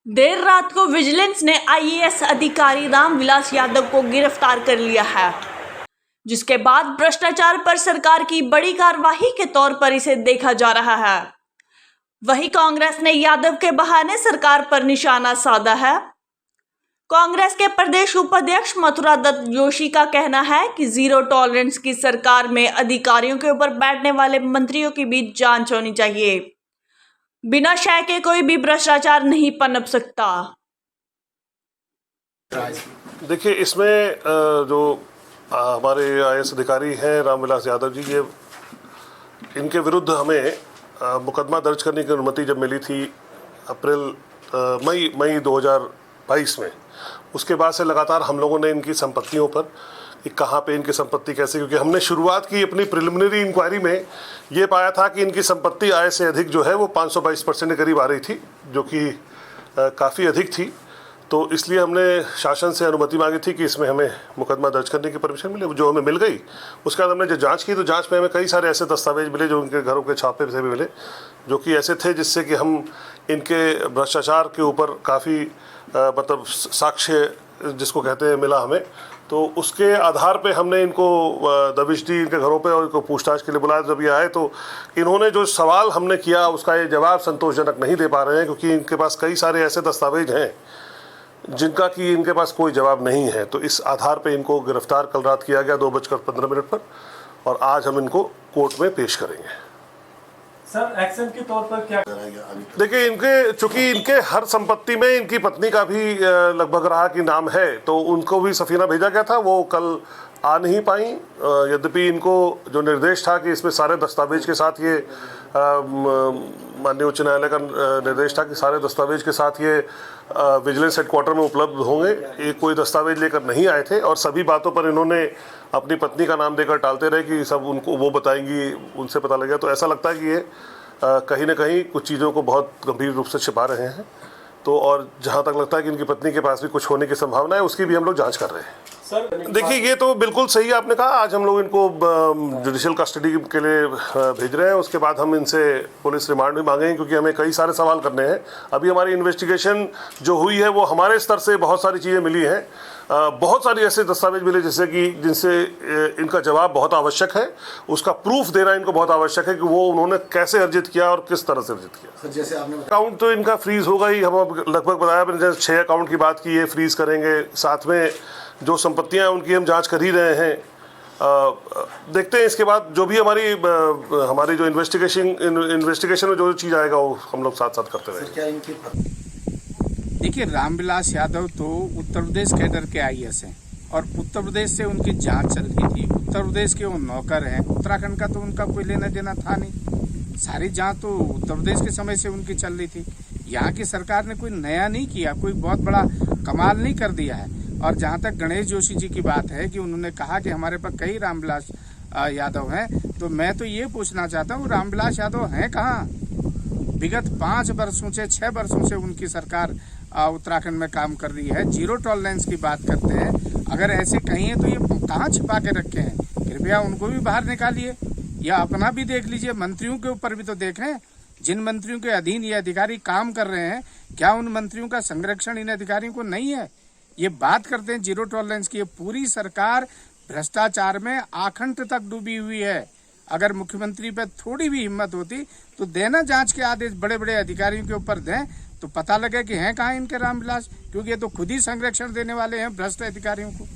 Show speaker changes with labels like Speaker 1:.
Speaker 1: देर रात को विजिलेंस ने आईएएस अधिकारी रामविलास यादव को गिरफ्तार कर लिया है, जिसके बाद भ्रष्टाचार पर सरकार की बड़ी कार्रवाई के तौर पर इसे देखा जा रहा है। वहीं कांग्रेस ने यादव के बहाने सरकार पर निशाना साधा है। कांग्रेस के प्रदेश उपाध्यक्ष मथुरा दत्त जोशी का कहना है कि जीरो टॉलरेंस की सरकार में अधिकारियों के ऊपर बैठने वाले मंत्रियों के बीच जांच होनी चाहिए। बिना शय के कोई भी भ्रष्टाचार नहीं पनप सकता।
Speaker 2: देखिए, इसमें जो हमारे आईएएस अधिकारी हैं रामविलास यादव जी, ये इनके विरुद्ध हमें मुकदमा दर्ज करने की अनुमति जब मिली थी मई 2022 में, उसके बाद से लगातार हम लोगों ने इनकी संपत्तियों पर कि कहाँ पे इनकी संपत्ति कैसे, क्योंकि हमने शुरुआत की अपनी प्रिलिमिनरी इंक्वायरी में ये पाया था कि इनकी संपत्ति आय से अधिक जो है वो 522% के करीब आ रही थी, जो कि काफ़ी अधिक थी। तो इसलिए हमने शासन से अनुमति मांगी थी कि इसमें हमें मुकदमा दर्ज करने की परमिशन मिले, जो हमें मिल गई। उसके बाद हमने जो जांच की, तो जांच में हमें कई सारे ऐसे दस्तावेज मिले जो उनके घरों के छापे से भी मिले, जो कि ऐसे थे जिससे कि हम इनके भ्रष्टाचार के ऊपर काफ़ी मतलब साक्ष्य जिसको कहते हैं मिला हमें। तो उसके आधार पे हमने इनको दबिश दी इनके घरों पे और इनको पूछताछ के लिए बुलाया। जब ये आए तो इन्होंने जो सवाल हमने किया उसका ये जवाब संतोषजनक नहीं दे पा रहे हैं, क्योंकि इनके पास कई सारे ऐसे दस्तावेज हैं जिनका कि इनके पास कोई जवाब नहीं है। तो इस आधार पे इनको गिरफ्तार कल रात किया गया 2:15 पर, और आज हम इनको कोर्ट में पेश करेंगे।
Speaker 3: सर, एक्शन के तौर पर क्या कराएगा?
Speaker 2: देखिए, चूंकि इनके हर संपत्ति में इनकी पत्नी का भी लगभग रहा कि नाम है, तो उनको भी सफीना भेजा गया था, वो कल आ नहीं पाई। यद्यपि इनको जो निर्देश था कि इसमें सारे दस्तावेज के साथ ये माननीय उच्च न्यायालय का निर्देश था कि सारे दस्तावेज के साथ ये विजिलेंस हेडक्वार्टर में उपलब्ध होंगे, ये कोई दस्तावेज लेकर नहीं आए थे और सभी बातों पर इन्होंने अपनी पत्नी का नाम देकर टालते रहे कि सब उनको वो बताएंगी, उनसे पता लगेगा। तो ऐसा लगता है कि ये कहीं ना कहीं कुछ चीज़ों को बहुत गंभीर रूप से छिपा रहे हैं। तो और जहाँ तक लगता है कि इनकी पत्नी के पास भी कुछ होने की संभावना है, उसकी भी हम लोग जांच कर रहे हैं।
Speaker 3: सर,
Speaker 2: देखिए, ये तो बिल्कुल सही आपने कहा। आज हम लोग इनको जुडिशियल कस्टडी के लिए भेज रहे हैं, उसके बाद हम इनसे पुलिस रिमांड भी मांगेंगे, क्योंकि हमें कई सारे सवाल करने हैं। अभी हमारी इन्वेस्टिगेशन जो हुई है वो हमारे स्तर से बहुत सारी चीज़ें मिली हैं, बहुत सारी ऐसे दस्तावेज मिले जिनसे इनका जवाब बहुत आवश्यक है, उसका प्रूफ देना इनको बहुत आवश्यक है कि वो उन्होंने कैसे अर्जित किया और किस तरह से अर्जित किया।
Speaker 4: जैसे आपने
Speaker 2: अकाउंट तो इनका फ्रीज होगा ही, हम लगभग बताया मैंने, 6 अकाउंट की बात की, ये फ्रीज करेंगे। साथ में जो संपत्तियां उनकी हम जांच कर ही रहे हैं। देखते हैं इसके बाद जो भी हमारी जो इन्वेस्टिगेशन में जो चीज़ आएगा वो हम लोग साथ साथ करते रहेंगे।
Speaker 5: देखिए, रामविलास यादव तो उत्तर प्रदेश कैडर के आईएएस हैं और उत्तर प्रदेश से उनकी जांच चल रही थी। उत्तर प्रदेश के वो नौकर हैं, उत्तराखंड का तो उनका कोई लेना देना था नहीं। सारी जांच तो उत्तर प्रदेश के समय से उनकी चल रही थी। यहाँ की सरकार ने कोई नया नहीं किया, कोई बहुत बड़ा कमाल नहीं कर दिया है। और जहाँ तक गणेश जोशी जी की बात है कि उन्होंने कहा कि हमारे पास कई रामविलास यादव हैं, तो मैं तो ये पूछना चाहता हूँ, रामविलास यादव हैं कहाँ? विगत 5 वर्षों से 6 वर्षों से उनकी सरकार उत्तराखंड में काम कर रही है। जीरो टॉलरेंस की बात करते हैं। अगर ऐसे कहीं है तो ये कहाँ छिपा के रखे हैं? कृपया उनको भी बाहर निकालिए या अपना भी देख लीजिए। मंत्रियों के ऊपर भी तो देखें, जिन मंत्रियों के अधीन ये अधिकारी काम कर रहे हैं, क्या उन मंत्रियों का संरक्षण इन अधिकारियों को नहीं है? ये बात करते हैं जीरो टॉलरेंस की। पूरी सरकार भ्रष्टाचार में आखंड तक डूबी हुई है। अगर मुख्यमंत्री पे थोड़ी भी हिम्मत होती तो देना जांच के आदेश बड़े बड़े अधिकारियों के ऊपर दें, तो पता लगे कि हैं कहाँ इनके रामविलास, क्योंकि ये तो खुद ही संरक्षण देने वाले हैं भ्रष्ट अधिकारियों को।